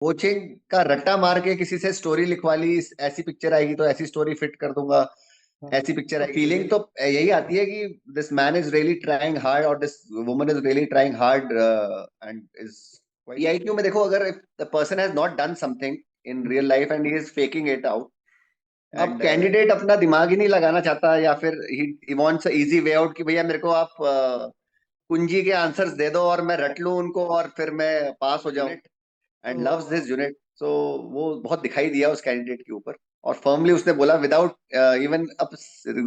Coaching का रट्टा मार के किसी से स्टोरी लिखवा ली, ऐसी पिक्चर आएगी तो ऐसी स्टोरी फिट कर दूंगा, ऐसी पिक्चर आएगी। फीलिंग तो यही आती है कि this man is really trying hard और this woman is really trying hard and is PIQ में देखो, अगर if the person has not done something in real life and he is faking it out, अब candidate अपना दिमाग ही नहीं लगाना चाहता, या फिर he wants a easy way out कि भैया मेरे को आप कुंजी के आंसर्स दे दो और मैं रट लूं उनको और फिर मैं पास हो जाऊं, एंड लव्स दिस यूनिट। सो वो बहुत दिखाई दिया उस कैंडिडेट के ऊपर, और फर्मली उसने बोला without even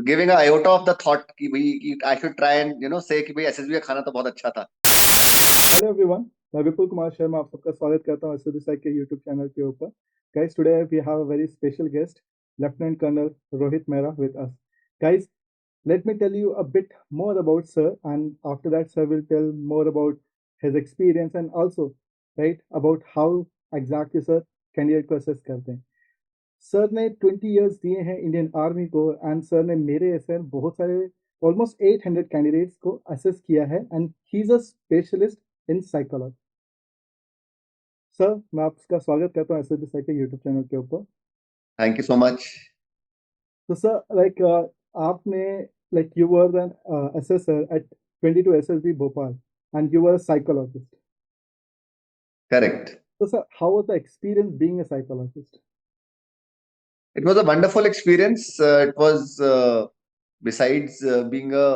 giving a iota of the thought कि भाई कि आई शुड ट्राई एंड से कि भाई एसएसबी का खाना तो बहुत अच्छा था। हेलो एवरीवन, मैं विपुल कुमार शर्मा आप सबका स्वागत करता हूं एसएसबी साइक के यूट्यूब चैनल के ऊपर। Guys, today we have a very special guest, lieutenant colonel Rohit Mehra with us. Guys, let me tell you a bit more about sir, and after that sir will tell more about his experience and also right about how exactly sir candidate को assess करते हैं। Sir ने 20 years दिए हैं Indian army को, and sir ने मेरे ऐसे बहुत सारे ऑलमोस्ट 800 कैंडिडेट्स को असेस किया है, and he is a specialist in psychology. Sir, मैं आपका स्वागत करता हूँ एसएसबी साइक के यूट्यूब चैनल के ऊपर। Thank you so much. तो सर, लाइक आपने like you were an assessor at 22 SSB Bhopal and you were a psychologist. Correct. तो sir, how was the experience being a psychologist? It was a wonderful experience. It was, besides being a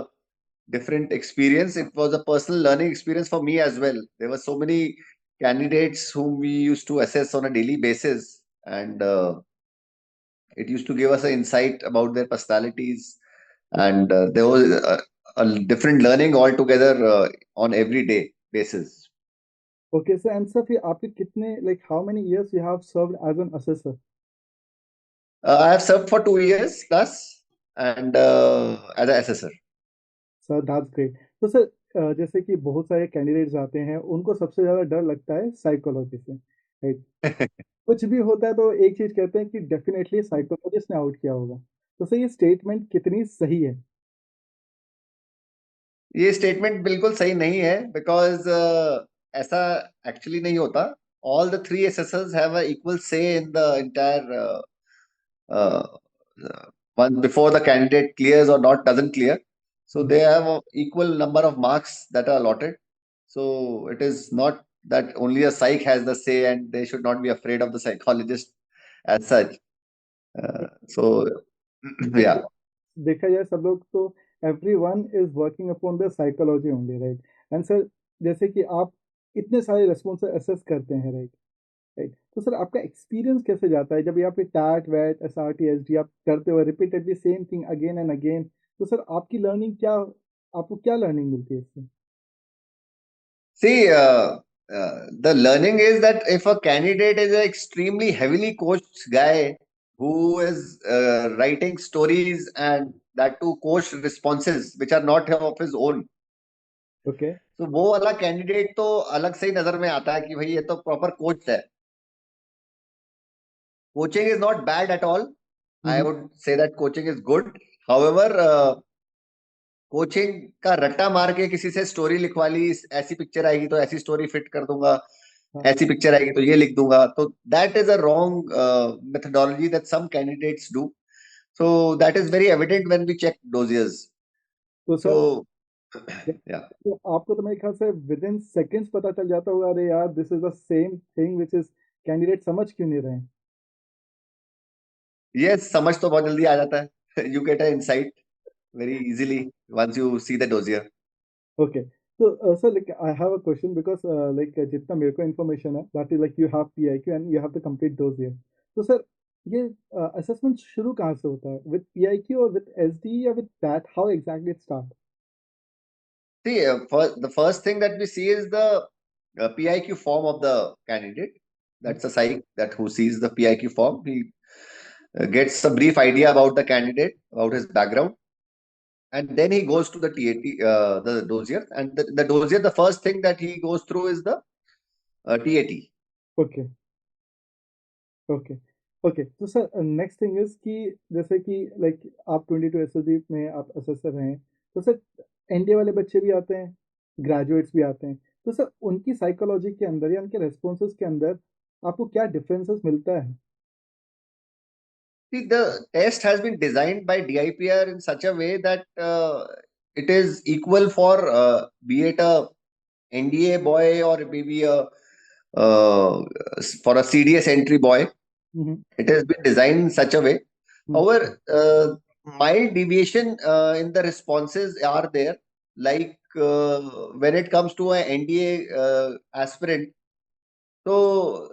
different experience, it was a personal learning experience for me as well. There were so many candidates whom we used to assess on a daily basis, and it used to give us an insight about their personalities, and there was a different learning altogether on every day basis. Okay sir, and sir फिर आपके कितने like how many years you have served as an assessor? I have served for 2 years plus, and as an assessor. Sir that's great. तो sir, जैसे कि बहुत सारे candidates आते हैं, उनको सबसे ज़्यादा डर लगता है साइकोलॉजी से, राइट? कुछ भी होता है तो एक चीज़ कहते हैं कि डेफिनेटली साइकोलॉजिस्ट ने आउट किया होगा। तो सर, ये स्टेटमेंट कितनी सही है? ये स्टेटमेंट बिल्कुल सही नहीं है, बिकॉज ऐसा एक्चुअली नहीं होता। All the three assessors have a equal say in the entire one before the candidate clears or not doesn't clear, so they have a equal number of marks that are allotted. So it is not that only a psych has the say, and they should not be afraid of the psychologist as such. So yeah. देखा जाए सब लोग तो everyone is working upon the psychology only, right? And sir, जैसे कि आप इतने सारे रेस्पॉन्स असेस करते हैं, राइट? राइट, तो सर आपका एक्सपीरियंस कैसे जाता है जब यहाँ पे टैट वैट S R T S D आप करते हो repeatedly same thing again and again? तो सर आपकी लर्निंग क्या, आपको क्या लर्निंग मिलती है इससे? See, the learning is that if a candidate is an extremely heavily coached guy who is writing stories, and that too coached responses which are not of his own, okay. तो वो वाला candidate तो अलग से ही नजर में आता है कि भाई ये तो प्रॉपर कोच है। Coaching is not bad at all, I would say that coaching is good. However, coaching का रट्टा मार के किसी से स्टोरी लिखवा ली, ऐसी पिक्चर आएगी तो ऐसी स्टोरी फिट कर दूंगा, ऐसी पिक्चर आएगी तो ये लिख दूंगा, तो that is a wrong methodology that some candidates do. So that is very evident when we check dossiers. तो सो सर, या, तो आपको तो मेरे ख्याल से विद इन सेकेंड्स पता चल जाता होगा, अरे यार this is the same thing which is candidate समझ क्यों नहीं रहे हैं? यस, समझ तो बहुत जल्दी आ जाता है। You get a insight very easily once you see the dossier. Okay. तो sir, like I have a question because like जितना मेरे को इन्फॉर्मेशन है that is like you have PIQ and you have to complete those year. तो sir, ये assessment शुरू कहाँ से होता है, विद पीआईक्यू और विद एसडी या with that, how exactly it start? See, the first thing that we see is the PIQ form of the candidate. That's a psych that who sees the PIQ form. He gets a brief idea about the candidate, about his background, and then he goes to the TAT, the dossier. And the dossier, the first thing that he goes through is the TAT. Okay. Okay. Okay, तो sir next thing is कि जैसे कि like आप 22 SSB में आप assessor हैं, तो sir NDA वाले बच्चे भी आते हैं, ग्रेजुएट्स भी आते हैं। तो सर उनकी साइकोलॉजी के अंदर या उनके रेस्पॉन्सेज के अंदर आपको क्या डिफरेंसेस मिलता है? See, the test has been designed by DIPR in such a way that it is equal for be it a NDA boy or maybe a uh, for a CDS entry boy. Mm-hmm. It has been designed in such a way. However, mild deviation in the responses are there. Like when it comes to an NDA aspirant, so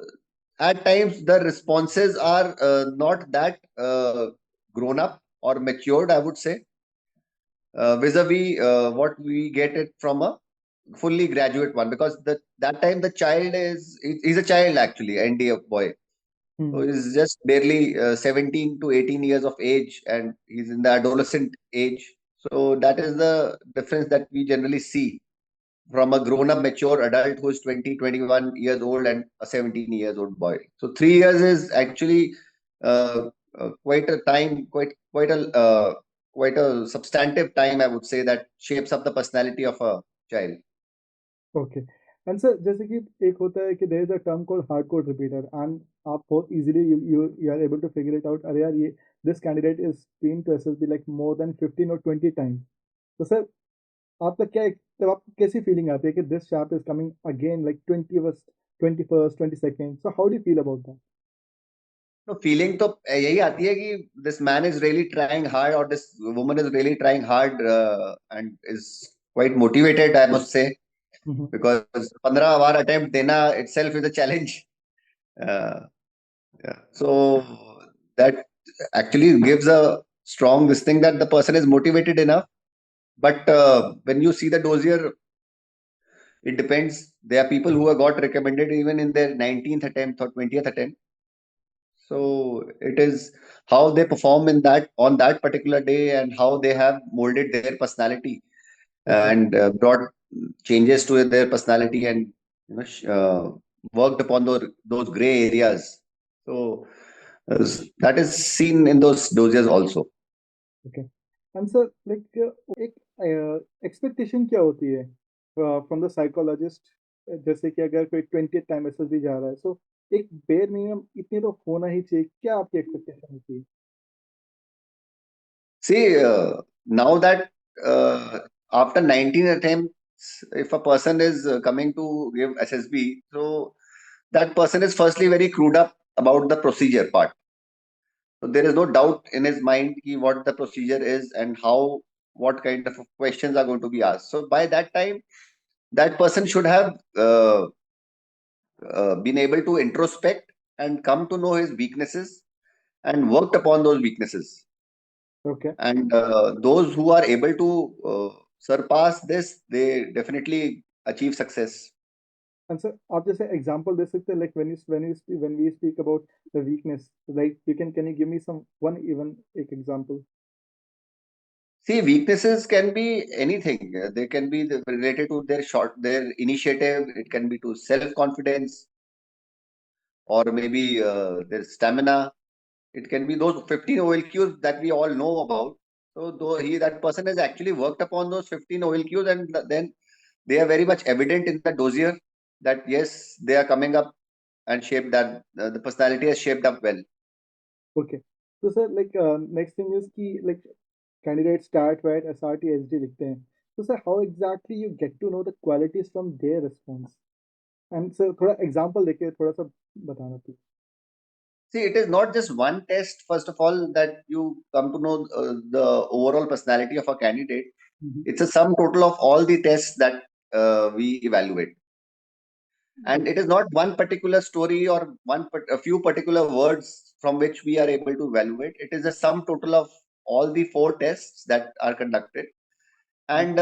at times the responses are not that grown up or matured, I would say, vis-a-vis what we get it from a fully graduate one, because that time the child he's a child actually, NDA boy. So Mm-hmm. he's just barely 17 to 18 years of age, and he's in the adolescent age. So that is the difference that we generally see from a grown-up, mature adult who is 20, 21 years old and a 17 years old boy. So 3 years is actually quite a time, quite a substantive time, I would say, that shapes up the personality of a child. Okay and sir जैसे कि एक होता है कि there is a term called hard code repeater and आप बहुत easily you are able to figure it out, अरे यार ये this candidate is been to SSB like more than 15 और 20 टाइम्स। तो सर आपका क्या, तब आपको कैसी फीलिंग आती है कि this shop is coming again like 21st 22nd, so how do you feel about that? तो फीलिंग तो यही आती है कि this man is really trying hard और this woman is really trying hard and is quite motivated, I must say, because 15 बार attempt देना itself is a challenge. Uh, yeah. So that actually gives a strong this thing that the person is motivated enough. But when you see the dossier, it depends. There are people who have got recommended even in their 19th attempt or 20th attempt. So it is how they perform in that on that particular day and how they have molded their personality okay and brought changes to their personality and worked upon those gray areas. So that is seen in those dossiers also. Okay and sir like एक expectation क्या होती है from the psychologist? जैसे कि अगर कोई 20 time SSB जा रहा है, सो एक बेर मिनिमम इतनी तो होना ही चाहिए, क्या आपकी एक्सपेक्टेशन होती है? See, now that after 19 attempts, if a person is coming to give SSB, so that person is firstly very clued up about the procedure part. So there is no doubt in his mind what the procedure is and what kind of questions are going to be asked. So by that time, that person should have been able to introspect and come to know his weaknesses and worked upon those weaknesses. Okay And those who are able to surpass this, they definitely achieve success. And sir आप जैसे example दे सकते हैं, like when we speak about the weakness, like you can you give me some one even एक example? See, weaknesses can be anything. They can be related to their initiative. It can be to self-confidence or maybe their stamina. It can be those 15 OLQs that we all know about. So though that person has actually worked upon those 15 OLQs, and then they are very much evident in the dossier that yes, they are coming up and shaped that the personality has shaped up well. Okay तो sir like next thing is कि like candidate start write SRT SD लिखते हैं, तो sir how exactly you get to know the qualities from their response? And sir थोड़ा example देके थोड़ा सा बताना please. See, it is not just one test, first of all, that you come to know the overall personality of a candidate. It's a sum total of all the tests that we evaluate. And it is not one particular story or a few particular words from which we are able to evaluate. It is a sum total of all the 4 tests that are conducted. And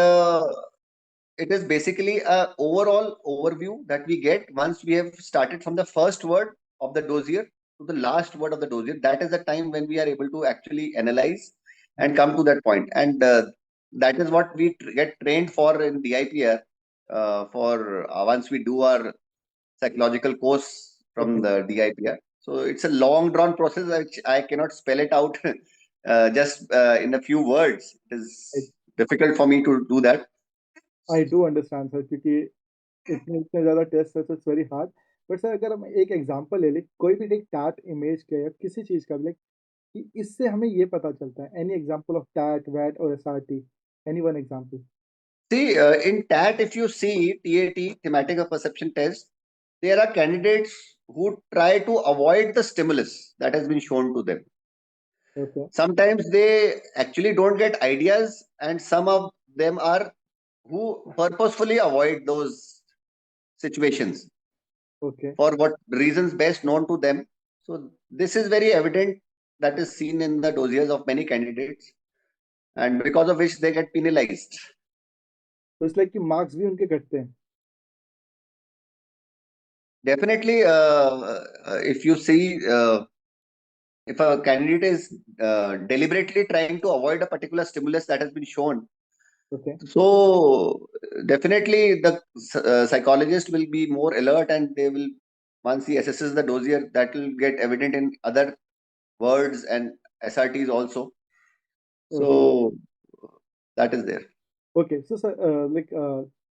it is basically a overall overview that we get once we have started from the first word of the dossier to the last word of the dossier. That is the time when we are able to actually analyze and come to that point. And that is what we get trained for in DIPR for once we do our psychological course from okay the DIPR. So it's a long drawn process which I cannot spell it out just in a few words. It is difficult for me to do that. I do understand sir, क्योंकि इतने इतने ज़्यादा test है, so it's very hard. But sir अगर हम एक example ले ले, कोई भी एक टैट इमेज का या किसी चीज का भी, लाइक कि इससे हमें ये पता चलता है, एनी एग्जांपल ऑफ टैट वैट और SRT, any one example? See, in TAT, if you see TAT, thematic of perception test, there are candidates who try to avoid the stimulus that has been shown to them. Okay Sometimes they actually don't get ideas, and some of them are who purposefully avoid those situations okay. for what reasons best known to them. So this is very evident, that is seen in the dossiers of many candidates, and because of which they get penalized. तो it's like कि marks भी उनके कटते हैं. Definitely, if you see, if a candidate is deliberately trying to avoid a particular stimulus that has been shown, okay. so definitely the psychologist will be more alert, and they will, once he assesses the dossier, that will get evident in other words and SRTs also. Okay. So that is there. Okay, so sir,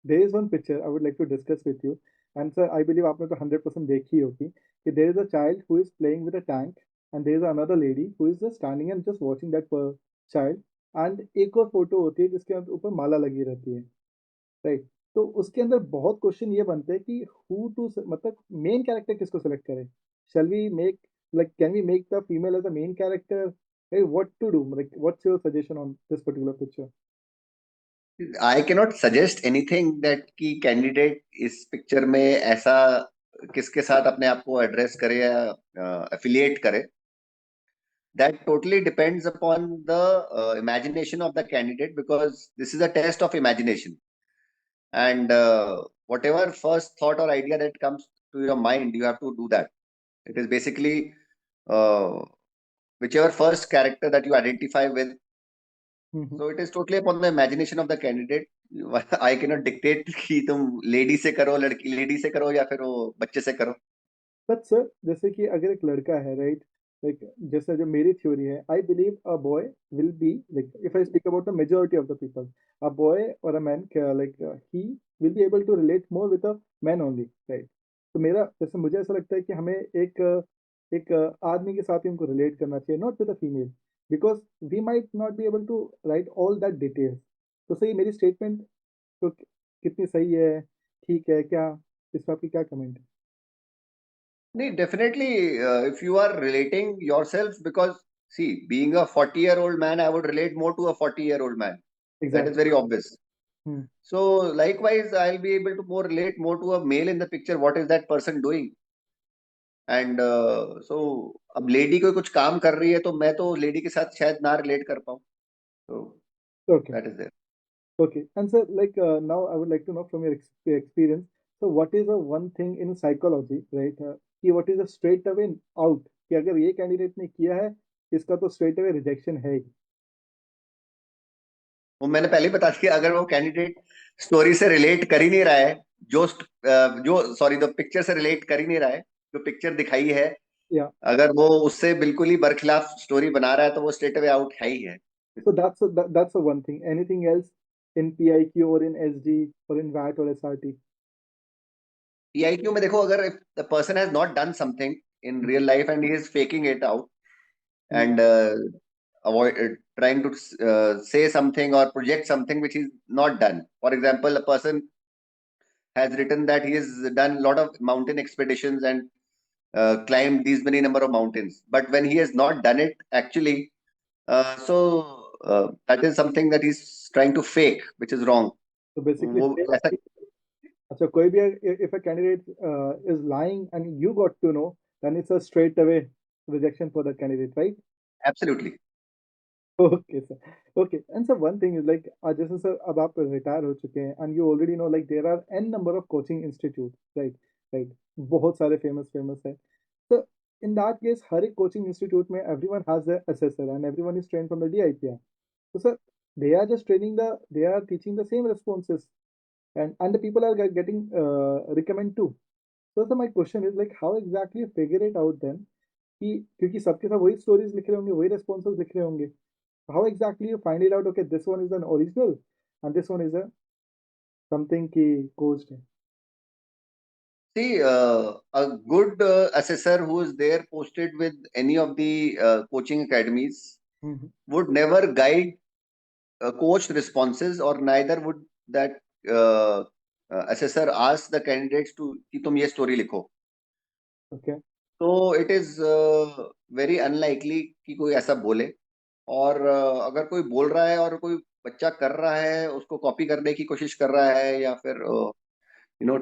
there is one picture I would like to discuss with you, and sir, I believe आपने तो 100% देखी होगी कि there is a child who is playing with a tank, and there is another lady who is just standing and just watching that child, and एक और photo होती है जिसके ऊपर माला लगी रहती है, राइट? तो उसके अंदर बहुत क्वेश्चन ये बनते हैं कि हु टू, मतलब मेन कैरेक्टर किसको सेलेक्ट करें? Shall we make, like can we make the female as a main character? What to do, like what's your suggestion on this particular picture? I cannot suggest anything that कि candidate इस picture में ऐसा किसके साथ अपने आप को address करे या affiliate करे. That totally depends upon the imagination of the candidate, because this is a test of imagination, and whatever first thought or idea that comes to your mind, you have to do that. It is basically uh, whichever first character that you identify with. So it is totally upon the imagination of the candidate. I cannot dictate कि तुम lady से करो, लड़की lady से करो, या फिर वो बच्चे से करो. बट सर जैसे कि अगर एक लड़का है, राइट, लाइक जैसे जो मेरी थ्योरी है, I believe a boy will be, like if I speak about the majority of the people, a boy और a man, like he will be able to relate more with a man only, right? तो मेरा, जैसे मुझे ऐसा लगता है कि हमें एक आदमी के साथ ही हमको रिलेट करना चाहिए, not with a female, because we might not be able to write all that details. तो सही मेरी स्टेटमेंट तो कितनी सही है, ठीक है क्या? इस पर आपकी क्या कमेंट है? नहीं, definitely, if you are relating yourself, because see, being a 40-year-old man, I would relate more to a 40-year-old man. That is exactly. very obvious. So likewise, I'll be able to more relate more to a male in the picture. What is that person doing? And so अब lady कोई कुछ काम कर रही है, तो मैं तो लेडी के साथ शायद ना रिलेट कर पाऊँ. So okay. that is there. Okay. And sir, like now I would like to know from your experience. So what is the one thing in psychology, right? कि what is a straight away out, कि अगर ये candidate ने किया है, इसका तो straight away rejection है ही. वो मैंने पहले ही बता दिया, अगर वो कैंडिडेट स्टोरी से रिलेट कर ही नहीं रहा है, जो सॉरी द पिक्चर से रिलेट कर ही नहीं रहा है, जो पिक्चर दिखाई है, या अगर वो उससे बिल्कुल ही बरखिलाफ स्टोरी बना रहा है, तो वो स्ट्रेट अवे आउट है ही है. so that's a one thing. Anything else in PIQ or in SD or in VAT or SRT? PIQ में देखो, अगर if the person has not done something in real life and he is faking it out, and avoid trying to say something or project something which is not done. For example, a person has written that he has done a lot of mountain expeditions and climbed these many number of mountains, but when he has not done it actually, that is something that he's trying to fake, which is wrong. So basically, वो ऐसा अच्छा कोई भी, if a candidate is lying and you got to know, then it's a straight away rejection for that candidate, right? absolutely. Okay sir. Okay. And sir one thing is like, जैसे sir अब आप retire हो चुके हैं and you already know like there are an number of coaching institute, right? Right. बहुत सारे famous famous है. तो इन दैट केस हर एक कोचिंग इंस्टीट्यूट में everyone has the assessor and everyone is trained from the DIPR. तो sir they are just training the, they are teaching the same responses, and the people are getting recommend too. So my question is like, how exactly you figure it out then कि क्योंकि सबके सब वही stories लिख रहे होंगे, वही responses लिख रहे होंगे, how exactly you find it out, okay, this one is an original and this one is a something ki coached hai? See, a good assessor who is there posted with any of the coaching academies Mm-hmm. would never guide coached responses, or neither would that uh, assessor ask the candidates to कि तुम ये story लिखो. Okay. तो it is very unlikely कि कोई ऐसा बोले. और अगर कोई बोल रहा है और कोई बच्चा कर रहा है, उसको कॉपी करने की कोशिश कर रहा है, या फिर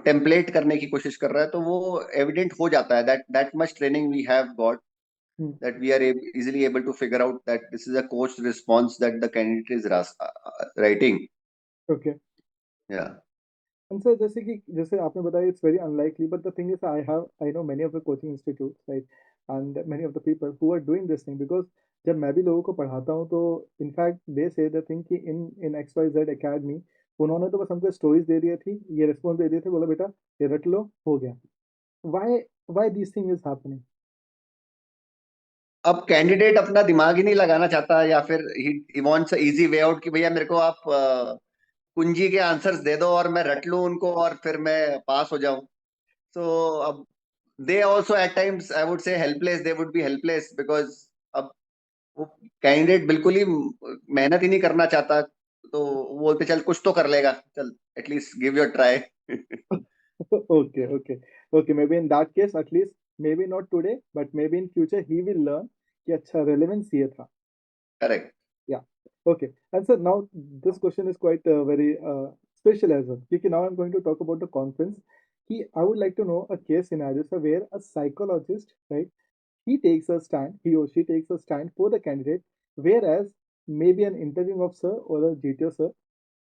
टेम्पलेट करने की कोशिश कर रहा है, तो वो एविडेंट हो जाता है. That much training we have got, Mm. that we are easily able to figure out that this is a coached response that the candidate is writing. Okay. Yeah. And sir, जैसे आपने बताया, it's very unlikely, but the thing is, I know many of the coaching institutes, right, and many of the people who are doing this thing, because जब मैं भी लोगों को पढ़ाता हूँ तो इनफैक्ट दे से द थिंग कि इन XYZ एकेडमी उन्होंने तो बस हमको स्टोरीज दे दी थी, ये रिस्पॉन्स दे दिए थे, बोला बेटा ये रट लो, हो गया. Why why this thing is happening? अब कैंडिडेट अपना दिमाग ही नहीं लगाना चाहता, या फिर he wants easy way out कि भैया मेरे को आप कुंजी के आंसर्स दे दो और मैं रट लूं उनको और फिर मैं पास हो जाऊं. सो अब they also at times I would say helpless, they would be helpless, because अब वो कैंडिडेट बिल्कुल ही मेहनत ही नहीं करना चाहता. तो वो बोलते चल कुछ तो कर लेगा, चल at least give your try. Okay, okay, okay. Maybe in that case, at least, maybe not today, but maybe in future he will learn कि अच्छा relevance ये था. Correct. Yeah. Okay. And so now this question is quite very special as well. Because now I'm going to talk about the conference. I would like to know a case scenario, so where a psychologist, right, he or she takes a stand for the candidate, whereas maybe an interviewing officer or a GTO sir,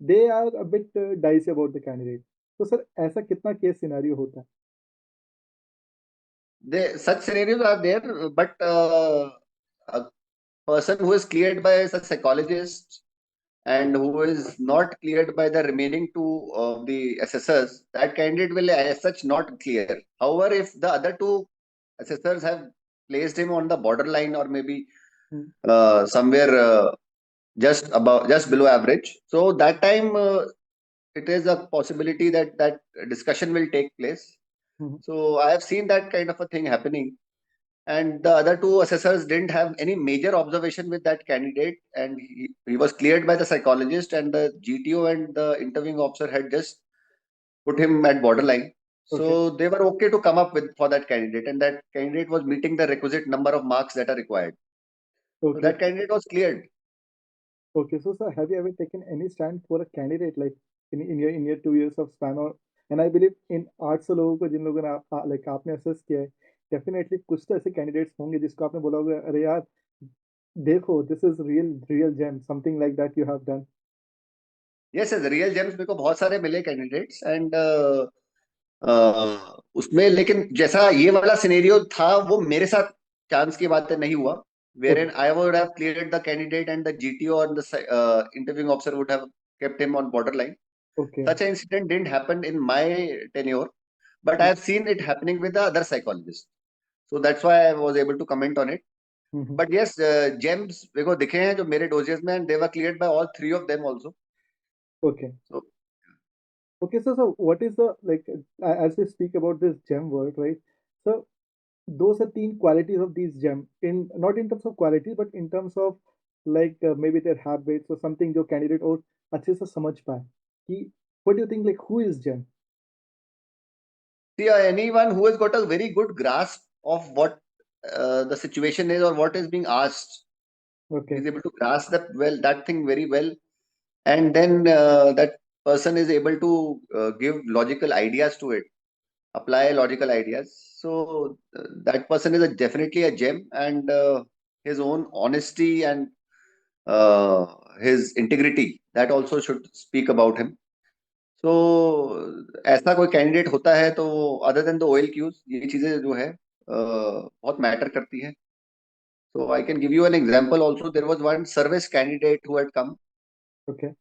they are a bit dicey about the candidate. So sir, ऐसा कितना case scenario होता है? Such scenarios are there, but a person who is cleared by a psychologist and who is not cleared by the remaining two of the assessors, that candidate will as such not clear. However, if the other two assessors have placed him on the borderline, or maybe Hmm. somewhere just below average, so that time it is a possibility that that discussion will take place. Hmm. So I have seen that kind of a thing happening. And the other two assessors didn't have any major observation with that candidate, and he was cleared by the psychologist, and the GTO and the interviewing officer had just put him at borderline. Okay. So they were okay to come up with for that candidate, and that candidate was meeting the requisite number of marks that are required. So Okay. that candidate was cleared. Okay, so sir, have you ever taken any stand for a candidate like in your 2 years of span, or and I believe in 800 लोगों को जिन लोगों ने like आपने assess किया है, definitely कुछ तो ऐसे candidates होंगे जिसको आपने बोला होगा अरे यार देखो this is real gem, something like that you have done. Yes, yes, real James मेरे को बहुत सारे मिले कैंडिडेट्स. एंड उसमें लेकिन जैसा ये वाला सिनेरियो था, वो मेरे साथ चांस की बात नहीं हुआ. Okay, Wherein I would have cleared the candidate and the GTO and the interviewing officer would have kept him on borderline. okay, Such an incident didn't happen in my tenure, but I have seen it happening with the other psychologists. So that's why I was able to comment on it. mm-hmm. But yes, gems मेरे को दिखे हैं जो मेरे doses में, and they were cleared by all three of them also. Okay, So okay. So what is the like as we speak about this gem word, right? So those are three qualities of these gem in not in terms of quality but in terms of like maybe their habits or something जो candidate और अच्छे से समझ पाए कि what do you think, like who is gem? see, anyone who has got a very good grasp of what the situation is or what is being asked, Okay, is able to grasp that thing very well, and then that person is able to give logical ideas to it, apply logical ideas. So that person is definitely a gem, and his own honesty and uh, his integrity, that also should speak about him. So ऐसा कोई candidate होता है तो other than the OLQs, ये चीजें जो है बहुत मैटर करती है. So I can give you an example also. There was one service candidate who had come, okay,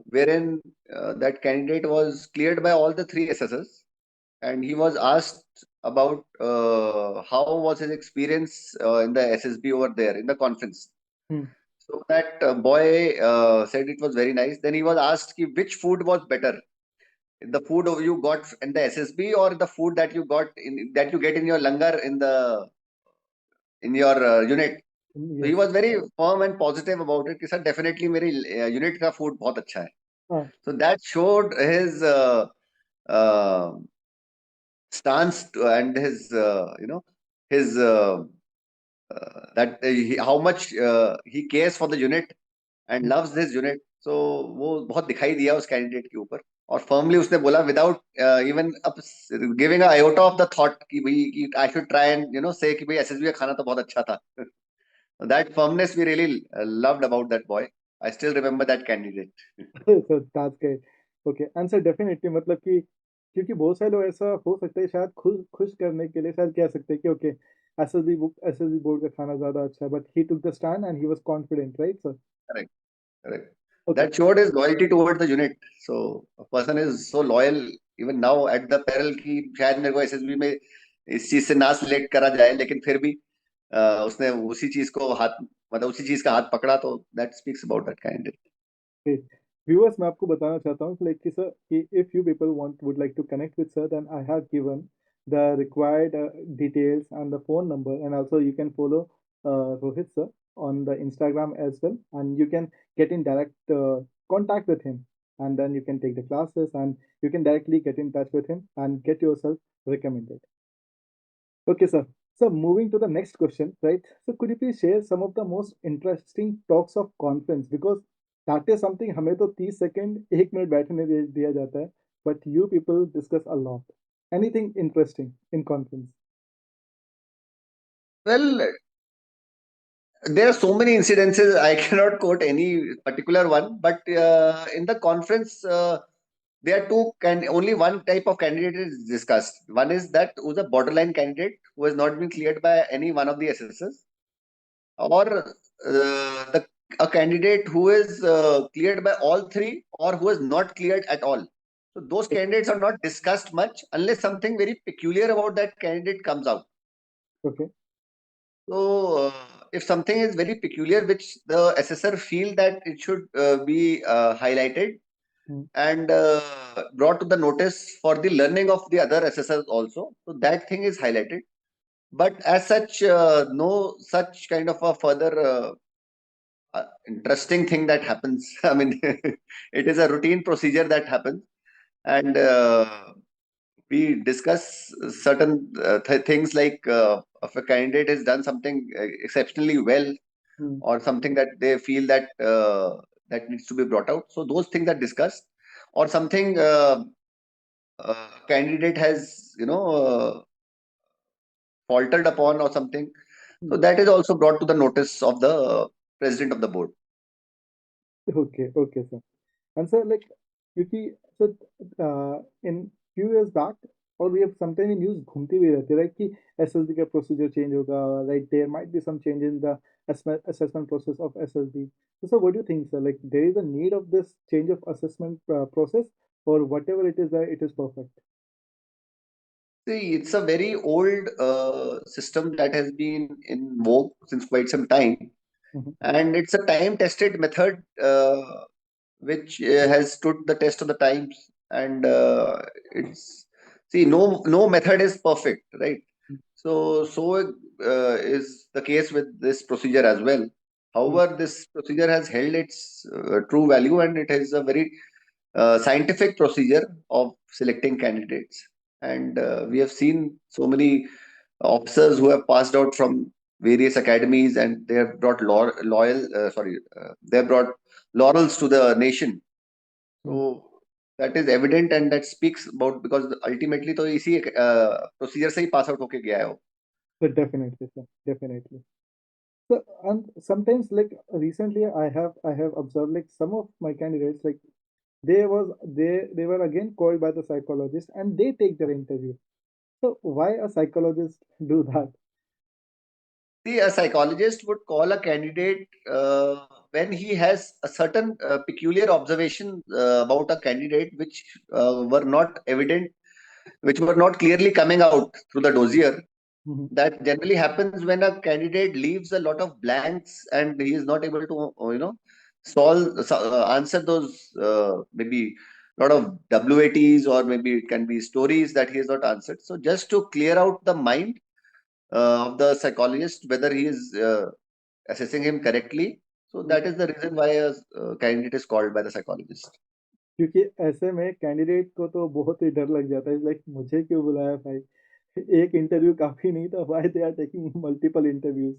wherein that candidate was cleared by all the three SSs, and he was asked about how was his experience in the SSB over there in the conference. hmm. So that boy said it was very nice. Then he was asked ki which food was better, the food you got in the SSB or the food that you got that you get in your langar in your unit. So he Yes. was very firm and positive about it. He said definitely मेरी unit का food बहुत अच्छा है. हाँ. So that showed his uh, stance and his his how much he cares for the unit and loves this unit. So वो बहुत दिखाई दिया उस कैंडिडेट के ऊपर और फर्मली उसने बोला without even giving a iota of the thought कि भाई कि आई शुड ट्राई एंड से कि भाई एसएसबी का खाना तो बहुत अच्छा था. That firmness we really loved about that boy. I still remember that candidate. So that's great. Okay, and sir definitely मतलब कि क्योंकि बहुत सारे लोग ऐसा हो सकता है शायद खुश खुश करने के लिए शायद कह सकते हैं कि ओके एसएसबी बोर्ड का खाना ज्यादा अच्छा है, but he took the stand and he was confident, right sir? Correct, correct. Okay. That showed his loyalty towards the unit. So a person is so loyal even now at the peril कि शायद मेरे को SSB में इस चीज से ना select करा जाए, लेकिन फिर भी उसने उसी चीज को हाथ मतलब उसी चीज का हाथ पकड़ा. तो that speaks about that candidate. Viewers मैं आपको बताना चाहता हूँ लाइक कि सर कि if you people want would like to connect with sir then I have given the required details and the phone number and also you can follow Rohit sir on the Instagram as well, and you can get in direct contact with him, and then you can take the classes and you can directly get in touch with him and get yourself recommended. Okay, sir. So moving to the next question, right? So could you please share some of the most interesting talks of conference? Because that is something हमें तो 30 second 1 minute बैठने दिया जाता है, but you people discuss a lot. Anything interesting in conference? Well, there are so many incidences. I cannot quote any particular one, but in the conference, there are only one type of candidate is discussed. One is that who's a borderline candidate who has not been cleared by any one of the assessors, or a candidate who is cleared by all three, or who is not cleared at all. So those candidates are not discussed much unless something very peculiar about that candidate comes out. Okay. So if something is very peculiar, which the assessor feel that it should be highlighted and brought to the notice for the learning of the other assessors also, so that thing is highlighted. But as such, no such kind of a further interesting thing that happens. I mean, it is a routine procedure that happens, and we discuss certain things like if a candidate has done something exceptionally well, or something that they feel that that needs to be brought out. So those things are discussed, or something candidate has faltered upon or something. So that is also brought to the notice of the president of the board. Okay, okay, sir. And sir, like, क्योंकि sir in few years back, और we have sometimes in news घूमती भी रहती है, right? कि SSB का procedure change होगा, right? There might be some change in the assessment process of SSB. So, sir, what do you think, sir? Like, there is a need of this change of assessment process, or whatever it is, that it is perfect. See, it's a very old system that has been in vogue since quite some time, and it's a time-tested method which has stood the test of the times. And it's see, no method is perfect, right? So is the case with this procedure as well. However, this procedure has held its true value, and it is a very scientific procedure of selecting candidates. And we have seen so many officers who have passed out from various academies, and they have brought they have brought laurels to the nation. So that is evident, and that speaks about, because ultimately तो इसी procedure से ही pass out होके गया है वो. So definitely, sir, definitely. So, and sometimes, like recently, I have observed like some of my candidates, like they were again called by the psychologist and they take their interview. So why a psychologist do that? See, a psychologist would call a candidate when he has a certain peculiar observation about a candidate which were not evident, which were not clearly coming out through the dossier. That generally happens when a candidate leaves a lot of blanks and he is not able to, answer those maybe lot of WATs, or maybe it can be stories that he has not answered. So just to clear out the mind of the psychologist, whether he is assessing him correctly. So that is the reason why a candidate is called by the psychologist. क्योंकि ऐसे में candidate को तो बहुत ही डर लग जाता है, लाइक मुझे क्यों बुलाया भाई, एक इंटरव्यू काफी नहीं था, why they are taking multiple interviews.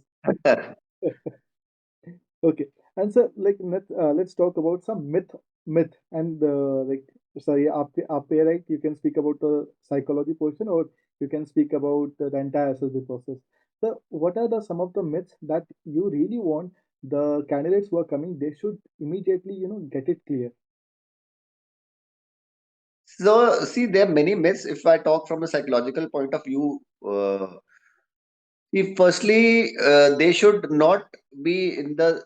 Okay, and so like let's talk about some myth and like sorry, आप पे right, you can speak about the psychology portion or you can speak about the entire SSB process. So what are the some of the myths that you really want the candidates who are coming, they should immediately get it clear? So see, there are many myths. If I talk from a psychological point of view, firstly, they should not be in the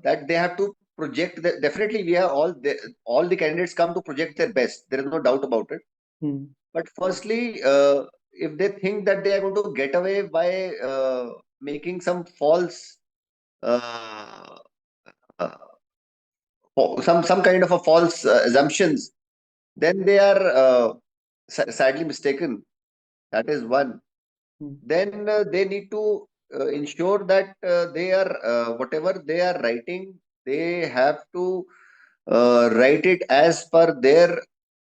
that they have to project. Definitely, we are all the candidates come to project their best. There is no doubt about it. But firstly, if they think that they are going to get away by making some false, uh, uh, some kind of a false assumptions, then they are sadly mistaken. That is one. Then they need to ensure that they are whatever they are writing, they have to write it as per their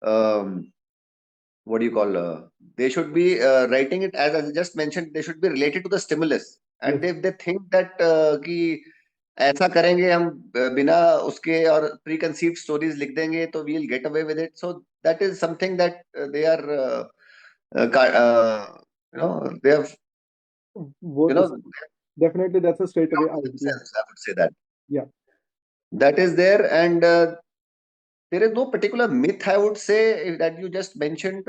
um, what do you call they should be writing it as I just mentioned, they should be related to the stimulus. And Yes, if they think that कि ऐसा करेंगे हम बिना उसके और pre conceived stories लिख देंगे तो we will get away with it, so that is something that they are they have वो you तो know definitely that's a straight away doubt out. Yeah, themselves, I would say that. yeah. That is there, and there is no particular myth, I would say, that you just mentioned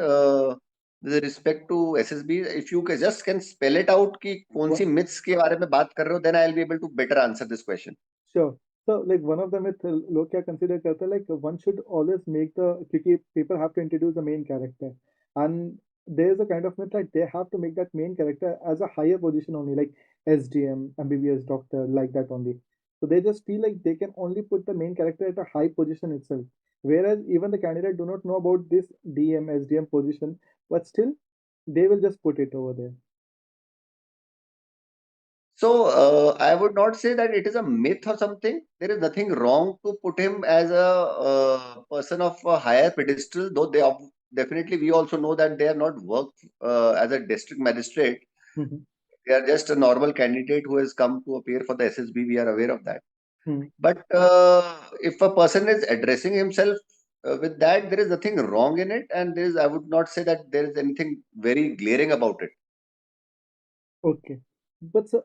with respect to SSB. If you just can spell it out कि कौन सी myths के बारे में बात कर रहे हो, then I'll be able to better answer this question. Sure. So like one of the myth लोग क्या consider करते हैं, like one should always make the, क्योंकि people have to introduce the main character, and there is a kind of myth like they have to make that main character as a higher position only, like SDM, MBBS doctor, like that only. So they just feel like they can only put the main character at a high position itself, whereas even the candidate do not know about this DM, SDM position, but still they will just put it over there. So I would not say that it is a myth or something. There is nothing wrong to put him as a person of a higher pedestal, though definitely we also know that they have not worked as a district magistrate. Mhm. They are just a normal candidate who has come to appear for the SSB. We are aware of that. Hmm. But if a person is addressing himself with that, there is nothing wrong in it, and there is, I would not say that there is anything very glaring about it. Okay. But sir,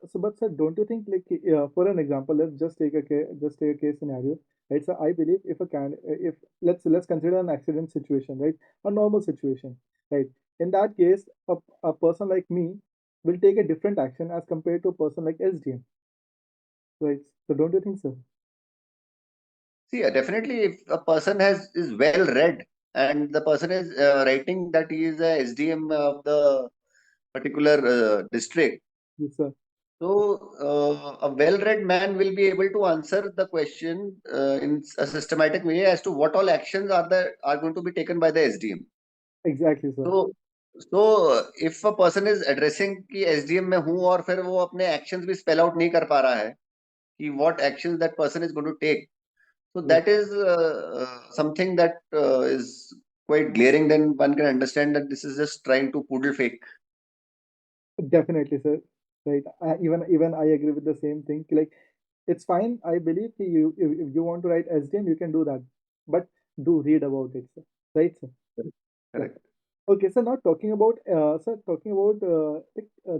don't you think like for an example, let's just take a case scenario, right? So I believe if let's consider an accident situation, right? A normal situation, right? In that case, a person like me will take a different action as compared to a person like SDM, right? So don't you think so? See, definitely, if a person is well read and the person is writing that he is a SDM of the particular district, Yes, sir. so a well-read man will be able to answer the question in a systematic way as to what all actions are going to be taken by the SDM. Exactly, sir. So so if a person is addressing कि SDM में हूँ और फिर वो अपने actions भी spell out नहीं कर पा रहा है कि what actions that person is going to take, so Yes. that is something that is quite glaring. Then one can understand that this is just trying to poodle fake. Definitely, sir. Right. Even I agree with the same thing. Like, it's fine. I believe you if you want to write SDM, you can do that, but do read about it, sir. Right, sir. Yeah. Correct. Okay. So now talking about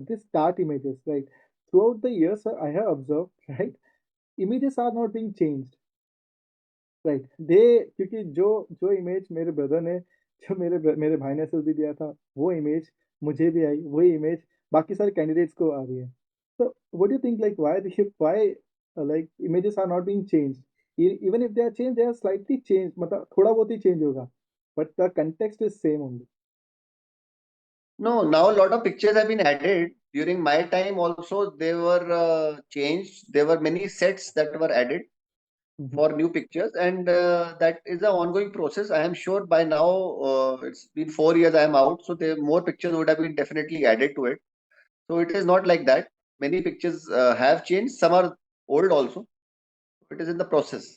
this start images, right? Throughout the years, sir, I have observed, right? Images are not being changed, right they, क्योंकि जो image मेरे brother ने, जो मेरे भाई ने SSB दिया था, वो इमेज मुझे भी आई, वही इमेज बाकी सारे कैंडिडेट्स को आ रही है. तो what do you think, like why like images are not being changed, even if they are change, they are slightly change, मतलब थोड़ा बहुत ही चेंज होगा, but the context is same only. No, now a lot of pictures have been added. During my time also, they were changed. There were many sets that were added. for new pictures, and that is an ongoing process. I am sure by now, it's been 4 years I am out, so there more pictures would have been definitely added to it. So it is not like that. Many pictures have changed. Some are old also. It is in the process.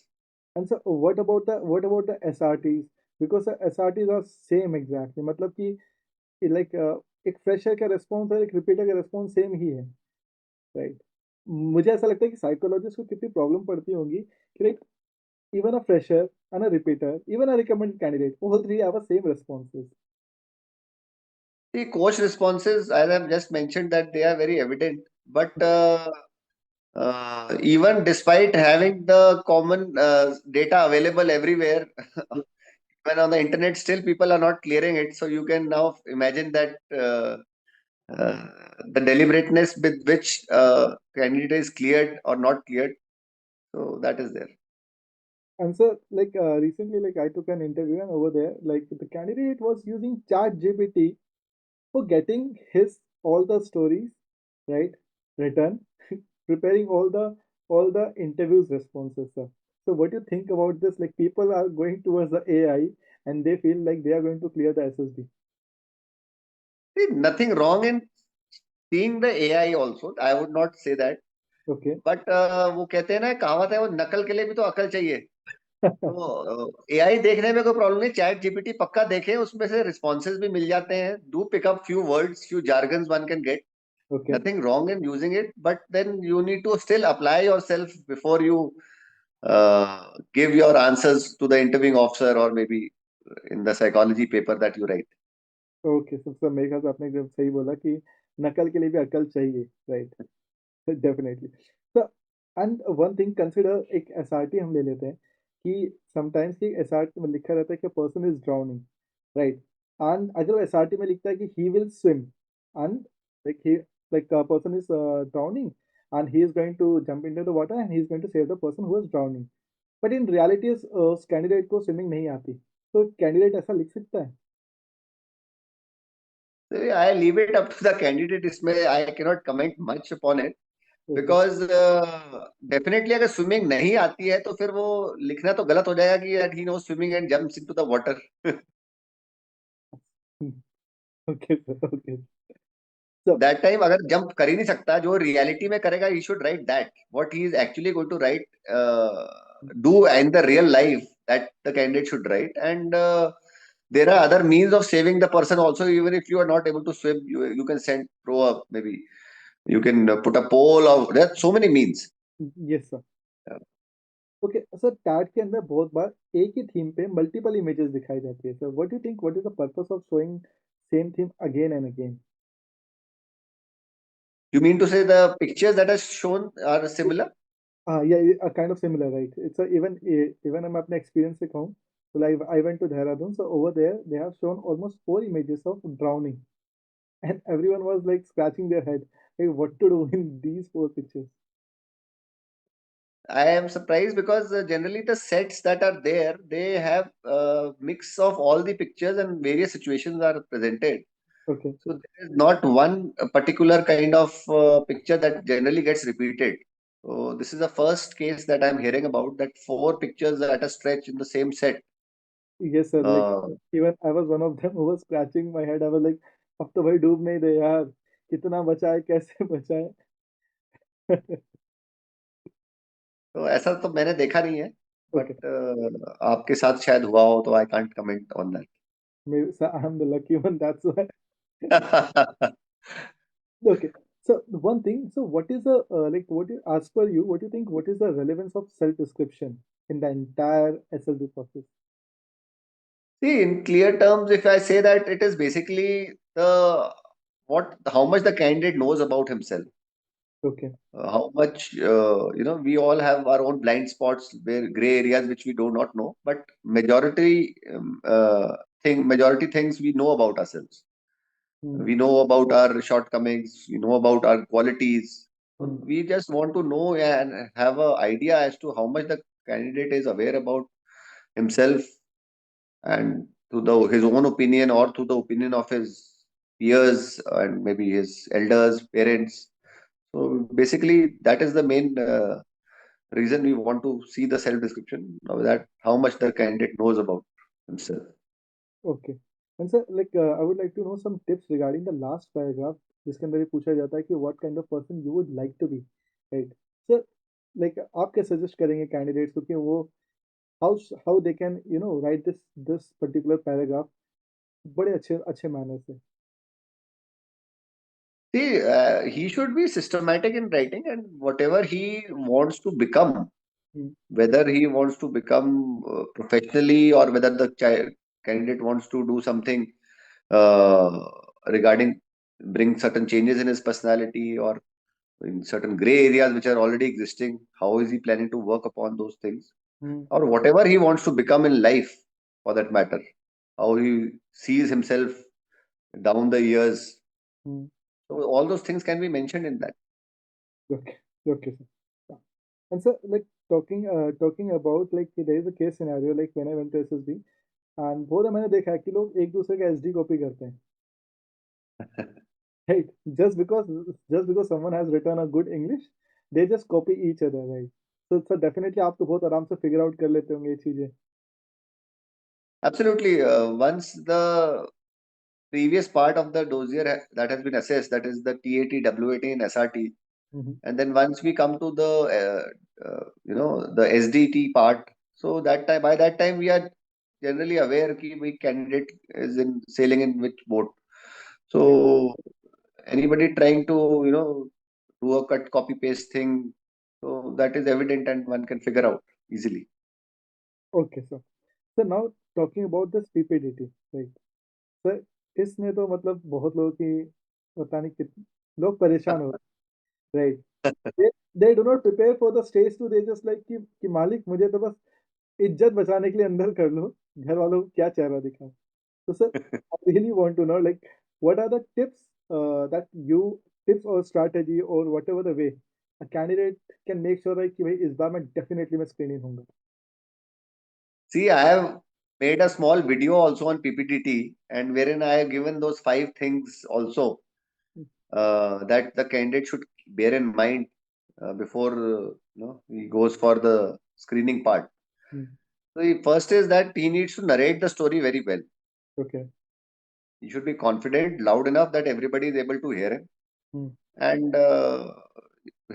And so what about the SRTs? Because the SRTs are same exactly. मतलब कि like एक fresher का response और एक repeater का response same ही है, right? मुझे ऐसा लगता है कि साइकोलॉजिस्ट को कितनी प्रॉब्लम पड़ती होंगी कि like even a fresher and a repeater, even a recommended candidate, all three have the same responses. The coach responses, as I've just mentioned, that they are very evident. But even despite having the common data available everywhere, even on the internet, still people are not clearing it. So you can now imagine that uh, the deliberateness with which candidate is cleared or not cleared. So that is there. And so, like recently, like I took an interview, and over there, like the candidate was using Chat GPT for getting his all the stories, right, written, preparing all the interviews responses, sir. So, what do you think about this? Like, people are going towards the AI, and they feel like they are going to clear the SSB. See, nothing wrong in seeing the AI also. I would not say that. Okay. But वो कहते हैं ना, कहावत है, वो नकल के लिए भी तो अकल चाहिए. तो एआई देखने में कोई प्रॉब्लम नहीं. चैट जीपीटी पक्का देखें, उसमें से रिस्पॉन्सेज भी मिल जाते हैं. Do pick up few words, few jargons one can get. Okay. Nothing wrong in using it, but then you need to still apply yourself before you give your answers to the interviewing officer, or maybe in the psychology paper that you write. Okay, सबसे मेरे ख्याल से आपने एकदम सही बोला कि नकल के लिए भी अकल चाहिए, राइट? डेफिनेटली. तो एंड वन थिंग कंसिडर, एक एसआरटी हम ले लेते हैं कि समटाइम्स की एसआरटी में लिखा रहता है कि person is drowning, right? And अगर वो एसआरटी में लिखता है कि he will swim, and like he like person is drowning and he is going to jump into the water and he is going to save the person who is drowning, but in reality उस candidate को swimming नहीं आती, तो candidate ऐसा लिख सकता है? I leave it up to the candidate. इसमें I cannot comment much upon it. Okay. Because definitely अगर स्विमिंग नहीं आती है तो फिर वो लिखना तो गलत हो जाएगा कि he knows swimming and jumps into the water. Okay, sir. Okay. So, that time अगर जंप कर ही नहीं सकता, जो रियलिटी में करेगा, he should write that what he is actually going to write, do in the real life, that the candidate should write. And there are other means of saving the person also. Even if you are not able to swim, you can send throw up, maybe you can put a pole, or there are so many means. yes, sir. Okay sir, TAT के अंदर बहुत बार एक ही theme पे multiple images दिखाई जाती है. Sir, what do think, what is the purpose of showing same theme again and again? You mean to say the pictures that are shown are similar? हाँ, yeah, kind of similar, right? It's even I'm अपने experience से कहूँ, so like I went to Dehradun, so over there they have shown almost 4 images of drowning, and everyone was like scratching their head, like what to do in these 4 pictures. I am surprised because generally the sets that are there, they have a mix of all the pictures and various situations are presented. Okay. So there is not one particular kind of picture that generally gets repeated. So this is the first case that I'm hearing about, that 4 pictures at a stretch in the same set. Yes, sir. Like Uh, even I was one of them who was scratching my head. I was like, अब तो भाई डूब नहीं दे यार, कितना बचाए, कैसे बचाए? तो ऐसा तो मैंने देखा नहीं है, Okay. बट आपके साथ शायद हुआ हो, तो I can't comment on Maybe so I'm the lucky one, that's why. That. Okay. So one thing, so what is the like what is, as per you, what do you think, what is the relevance of self-description in the entire SLB process? See, in clear terms, if I say that it is basically how much the candidate knows about himself, Okay. how much, we all have our own blind spots, where gray areas which we do not know, but majority things we know about ourselves. We know about our shortcomings, we know about our qualities. So we just want to know and have an idea as to how much the candidate is aware about himself, and to his own opinion, or to the opinion of his peers and maybe his elders, parents. So basically, that is the main reason we want to see the self description of that, how much the candidate knows about himself. Okay. And sir, like I would like to know some tips regarding the last paragraph, जिसके अंदर ये पूछा जाता है कि what kind of person you would like to be, right? So, like आप क्या suggest करेंगे candidates को कि वो how they can write this particular paragraph बड़े अच्छे अच्छे manner से. See, he should be systematic in writing, and whatever he wants to become, Hmm. whether he wants to become professionally, or whether the candidate wants to do something uh, regarding bring certain changes in his personality, or in certain gray areas which are already existing, how is he planning to work upon those things, Hmm. or whatever he wants to become in life, for that matter, how he sees himself down the years. Hmm. So all those things can be mentioned in that. Okay. Okay, sir. Yeah. And sir, like talking about like there is a case scenario like when I went to SSB and बहुत मैंने देखा है कि लोग एक दूसरे का SD copy करते हैं, right? Just because someone has written a good English, they just copy each other, right? So definitely आप तो बहुत आराम से figure out कर लेते होंगे ये चीजें. Absolutely. Once the previous part of the dossier that has been assessed, that is the TAT, WAT, and SRT, Mm-hmm. and then once we come to the the SDT part, so that time, by that time, we are generally aware कि we candidate is in sailing in which boat. Yeah. So anybody trying to do a cut copy paste thing, so that is evident and one can figure out easily. Okay, sir. So now talking about this PPDT, right? Sir इसने तो मतलब बहुत लोगों की पता नहीं कितने लोग परेशान हो रहे, right? They do not prepare for the stage too, they just like कि मालिक मुझे तो बस इज्जत बचाने के लिए अंदर कर लो, घर वालों को क्या चेहरा दिखाओ. तो sir I really want to know like what are the tips that you tips और स्ट्रैटेजी और whatever the way a candidate can make sure कि भाई इस बार मैं डेफिनेटली मैं स्क्रीनिंग होऊंगा. See, I have made a small video also on PPTT, and wherein I have given those 5 things also that the candidate should bear in mind before he goes for the screening part. So, the first is that he needs to narrate the story very well. Okay. He should be confident, loud enough that everybody is able to hear him, and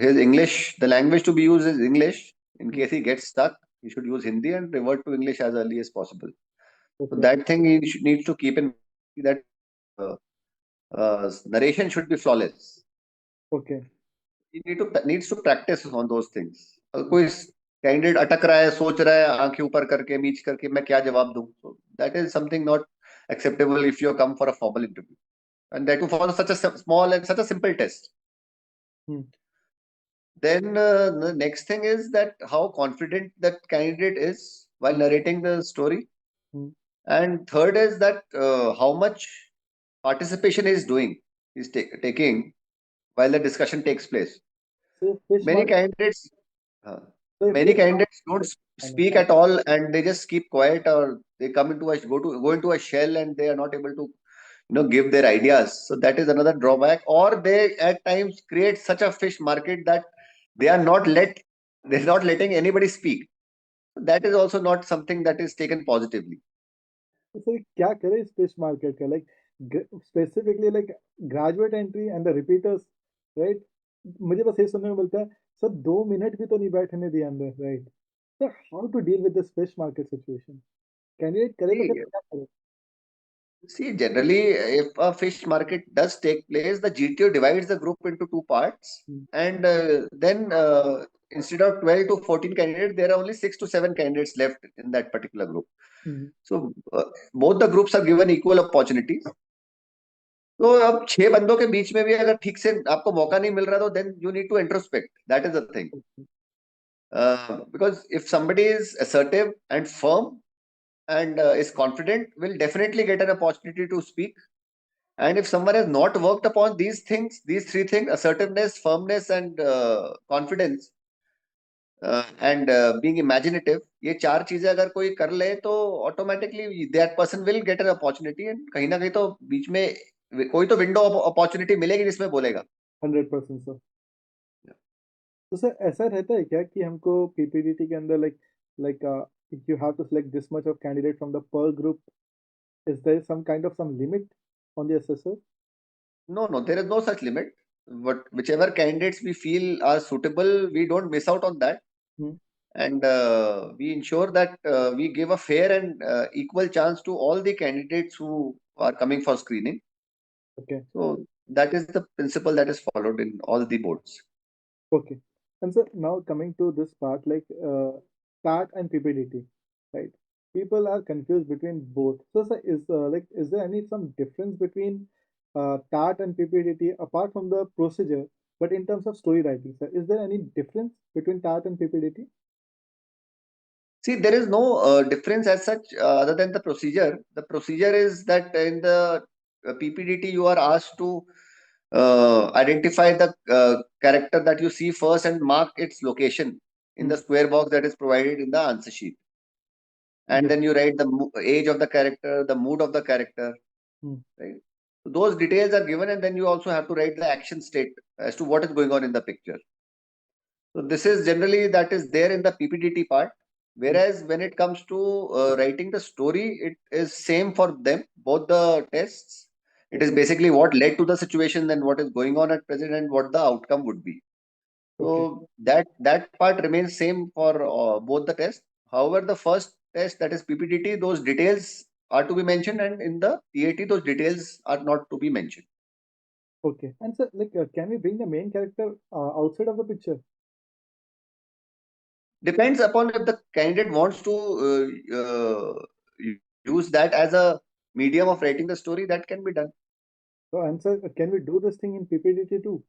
his English, the language to be used is English. In case he gets stuck, he should use Hindi and revert to English as early as possible. So that thing he needs to keep in mind, that narration should be flawless. Okay. He needs to practice on those things. कोई candidate अटक रहा है, सोच रहा है, आंखें ऊपर करके मीच करके मैं क्या जवाब दूं, so that is something not acceptable if you come for a formal interview, and that too for such a small and such a simple test. Then the next thing is that how confident that candidate is while narrating the story. And third is that how much participation is doing, is taking while the discussion takes place. So fish Many market. candidates, So many fish candidates don't market. speak at all, and they just keep quiet, or they come into go into a shell, and they are not able to give their ideas. So that is another drawback. Or they at times create such a fish market that they are not they're not letting anybody speak. That is also not something that is taken positively. तो sir क्या करे इस fish market का, like specifically like graduate entry and the repeaters, right? मुझे बस ये सुनने को मिलता है सर 2 मिनट भी तो नहीं बैठने दिया अंदर, right? Sir how to deal with this fish market situation? Candidate करे तो क्या करे? See, generally, if a fish market does take place, the GTO divides the group into 2 parts, and then instead of 12 to 14 candidates, there are only 6 to 7 candidates left in that particular group. So both the groups are given equal opportunities. तो अब 6 बंदों के बीच में भी अगर ठीक से आपको मौका नहीं मिल रहा, तो then you need to introspect. That is the thing. Because if somebody is assertive and firm and is confident, will definitely get an opportunity to speak. And if someone has not worked upon these things, these 3 things, assertiveness, firmness, and confidence, and being imaginative, ये 4 चीजें अगर कोई कर ले, तो automatically that person will get an opportunity, and कहीं ना कहीं तो बीच में कोई तो विंडो अपॉर्चुनिटी मिलेगी जिसमें बोलेगा. 100% सर. तो सर ऐसा रहता है क्या कि हमको पीपीडीटी के अंदर like you have to select this much of candidate from the per group? Is there some kind of some limit on the assessor? No, there is no such limit. But whichever candidates we feel are suitable, we don't miss out on that. Hmm. And we ensure that we give a fair and equal chance to all the candidates who are coming for screening. Okay. So that is the principle that is followed in all the boards. Okay. And so now coming to this part, like TAT and PPDT, right? People are confused between both. So sir, is there any some difference between TAT and PPDT apart from the procedure, but in terms of story writing, sir, is there any difference between TAT and PPDT? See, there is no difference as such other than the procedure. The procedure is that in the PPDT you are asked to identify the character that you see first and mark its location in Hmm. the square box that is provided in the answer sheet. And Yes. then you write the age of the character, the mood of the character, Hmm. right? So those details are given, and then you also have to write the action state as to what is going on in the picture. So this is generally that is there in the PPDT part. Hmm. Whereas when it comes to writing the story, it is same for them, both the tests. It is Okay. basically what led to the situation and what is going on at present and what the outcome would be. Okay. So that part remains same for both the tests. However, the first test, that is PPDT, those details are to be mentioned, and in the TAT those details are not to be mentioned. Okay. And sir, like, can we bring the main character outside of the picture? Depends upon if the candidate wants to use that as a medium of writing the story, that can be done. So, and sir, can we do this thing in PPDT too?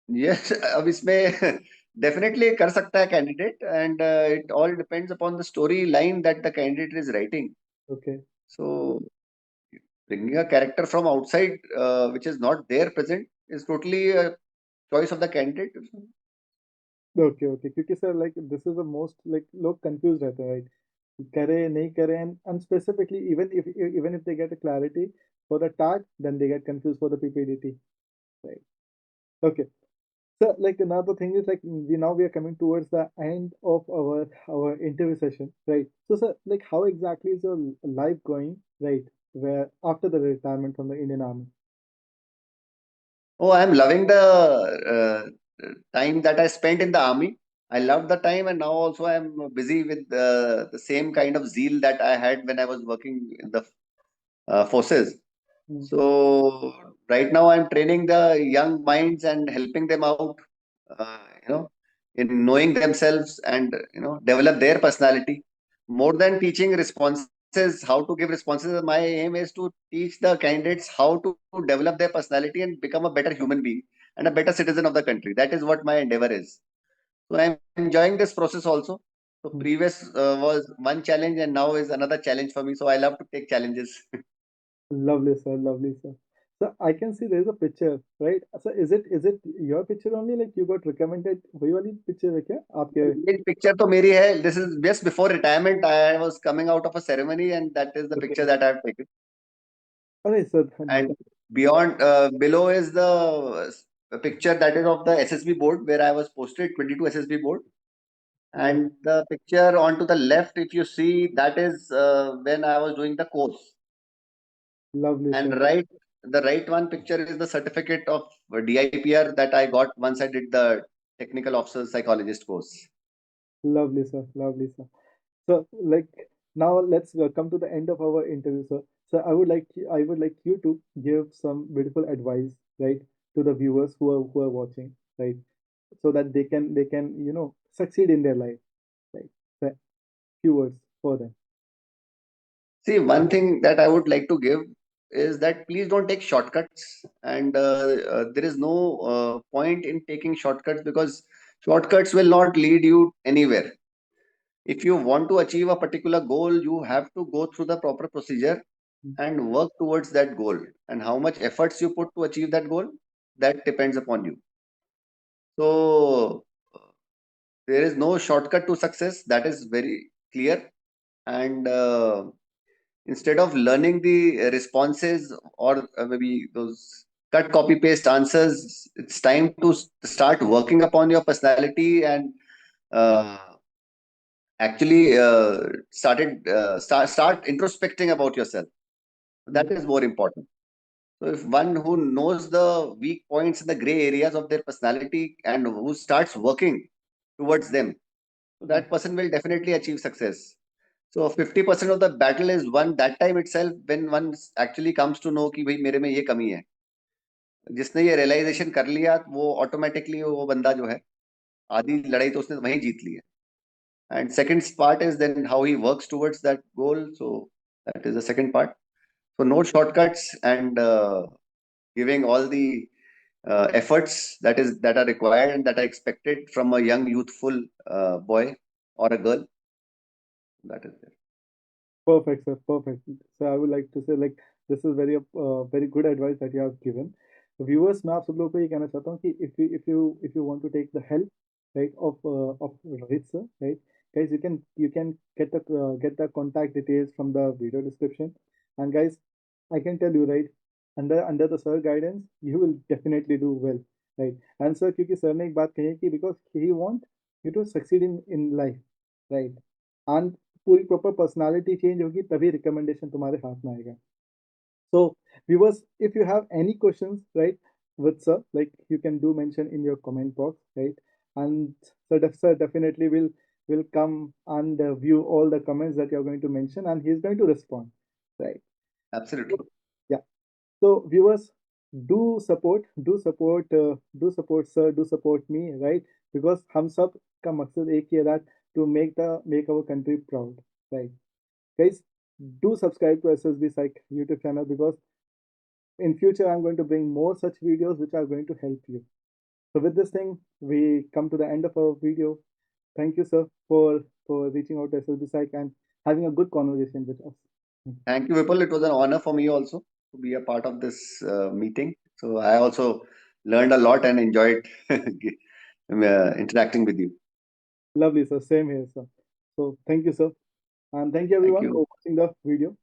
Yes, अब इसमें definitely कर सकता है candidate, and it all depends upon the story line that the candidate is writing. Okay. So bringing a character from outside which is not there present is totally a choice of the candidate. Okay, okay. क्योंकि sir, like this is the most like लोग confused रहते हैं, right? करे नहीं करे, and specifically even if they get a clarity for the tag, then they get confused for the PPDT, right? Okay. So like another thing is like we are coming towards the end of our interview session, right? So sir, like how exactly is your life going, right? Where after the retirement from the Indian Army? Oh, I'm loving the time that I spent in the army. I loved the time, and now also I'm busy with the same kind of zeal that I had when I was working in the forces. Hmm. So right now I'm training the young minds and helping them out, in knowing themselves and develop their personality. More than teaching responses, how to give responses, my aim is to teach the candidates how to develop their personality and become a better human being and a better citizen of the country. That is what my endeavor is. So I'm enjoying this process also. So Hmm. previous was one challenge and now is another challenge for me. So I love to take challenges. Lovely, sir. Lovely, sir. So I can see there is a picture, right? So is it your picture only? Like you got recommended वही वाली picture है क्या आपके? ये picture तो मेरी है. This is just before retirement. I was coming out of a ceremony, and that is the picture Okay. that I have taken. अरे sir, And beyond, below is the picture that is of the SSB board where I was posted, 22 SSB board. And the picture onto the left, if you see, that is when I was doing the course. lovely, And sir. the right one picture is the certificate of DIPR that I got once I did the technical officer psychologist course. Lovely, sir. Lovely, sir. So, like now, let's come to the end of our interview, sir. So, I would like you to give some beautiful advice, right, to the viewers who are watching, right, so that they can succeed in their life, right? So, few words for them. See, one thing that I would like to give is that please don't take shortcuts, and there is no point in taking shortcuts because shortcuts will not lead you anywhere. If you want to achieve a particular goal, you have to go through the proper procedure and work towards that goal. And how much efforts you put to achieve that goal, that depends upon you. So there is no shortcut to success. That is very clear. And instead of learning the responses or maybe those cut copy paste answers it's time to start working upon your personality and uh, actually start introspecting about yourself. That is more important. So if one who knows the weak points and the gray areas of their personality and who starts working towards them, so that person will definitely achieve success. So 50% of the battle is won that time itself when one actually comes to know कि भाई मेरे में ये कमी है. जिसने ये realization कर लिया वो automatically वो बंदा जो है आधी लड़ाई तो उसने वहीं जीत ली है. And second part is then how he works towards that goal. So that is the second part. So no shortcuts and giving all the efforts that are required and that are expected from a young youthful boy or a girl. That is there. Perfect, sir. Perfect. So I would like to say like this is very good advice that you have given. Viewers, मैं आप सब लोगों को ये कहना चाहता हूँ कि if you want to take the help right of Rohit sir, right, guys, you can get the contact details from the video description, and guys, I can tell you right, under the sir guidance you will definitely do well, right. And sir, क्योंकि sir ने एक बात कही है कि because he want you to succeed in life, right, and पूरी proper personality change होगी तभी रिकमेंडेशन तुम्हारे हाथ में आएगा. So viewers, if you have any questions, right, with sir, like you can do mention in your comment box, right, and sir definitely will come and view all the comments that you're going to mention, and he's going to respond, right. Absolutely. Yeah. So viewers, do support sir, do support me, right, because हम सब का मकसद एक ही है, that to make our country proud, right. Guys, do subscribe to SSB Psych YouTube channel, because in future I'm going to bring more such videos which are going to help you. So with this thing, we come to the end of our video. Thank you, sir, for reaching out to SSB Psych and having a good conversation with us. Thank you, Vipul. It was an honor for me also to be a part of this meeting. So I also learned a lot and enjoyed interacting with you. Lovely, sir. Same here, sir. So thank you, sir. And thank you Thank everyone you. for watching the video.